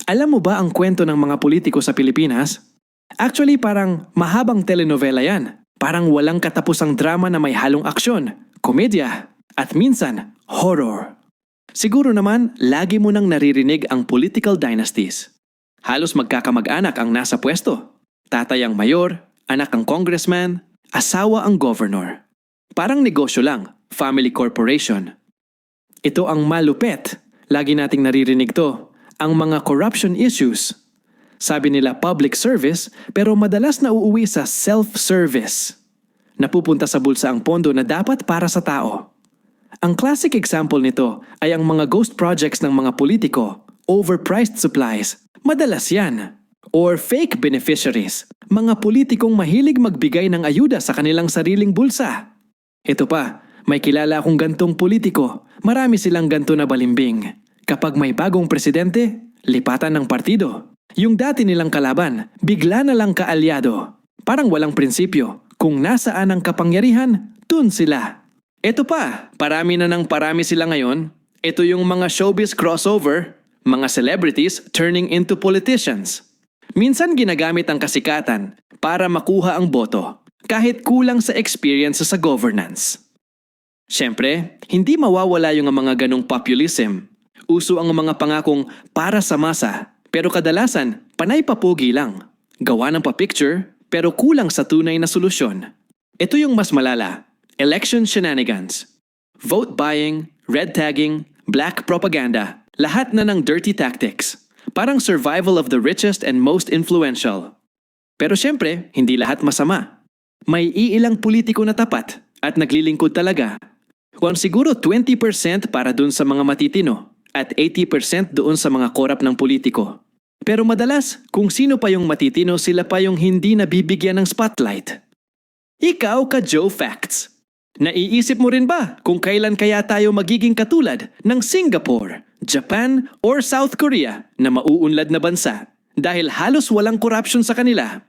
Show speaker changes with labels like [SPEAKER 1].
[SPEAKER 1] Alam mo ba ang kwento ng mga politiko sa Pilipinas? Actually, parang mahabang telenovela yan. Parang walang katapusang drama na may halong aksyon, komedya, at minsan, horror. Siguro naman, lagi mo nang naririnig ang political dynasties. Halos magkakamag-anak ang nasa pwesto. Tatay ang mayor, anak ang congressman, asawa ang governor. Parang negosyo lang, family corporation. Ito ang malupet. Lagi nating naririnig to. Ang mga corruption issues. Sabi nila public service pero madalas na uuwi sa self-service. Napupunta sa bulsa ang pondo na dapat para sa tao. Ang classic example nito ay ang mga ghost projects ng mga politiko, overpriced supplies, madalas yan. Or fake beneficiaries, mga politikong mahilig magbigay ng ayuda sa kanilang sariling bulsa. Ito pa, may kilala akong gantong politiko, marami silang ganto na balimbing. Kapag may bagong presidente, lipatan ng partido. Yung dati nilang kalaban, bigla na lang kaalyado. Parang walang prinsipyo. Kung nasaan ang kapangyarihan, dun sila. Ito pa, parami na ng parami sila ngayon. Ito yung mga showbiz crossover, mga celebrities turning into politicians. Minsan ginagamit ang kasikatan para makuha ang boto, kahit kulang sa experience sa governance. Siyempre, hindi mawawala yung mga ganong populism. Uso ang mga pangakong para sa masa, pero kadalasan, panay papugi lang. Gawa ng pa-picture, pero kulang sa tunay na solusyon. Ito yung mas malala. Election shenanigans. Vote buying, red tagging, black propaganda. Lahat na ng dirty tactics. Parang survival of the richest and most influential. Pero syempre, hindi lahat masama. May iilang politiko na tapat at naglilingkod talaga. Kung siguro 20% para dun sa mga matitino at 80% doon sa mga korap ng politiko. Pero madalas, kung sino pa yung matitino, sila pa yung hindi nabibigyan ng spotlight. Ikaw ka Joe Facts. Naiisip mo rin ba kung kailan kaya tayo magiging katulad ng Singapore, Japan, or South Korea na mauunlad na bansa dahil halos walang corruption sa kanila?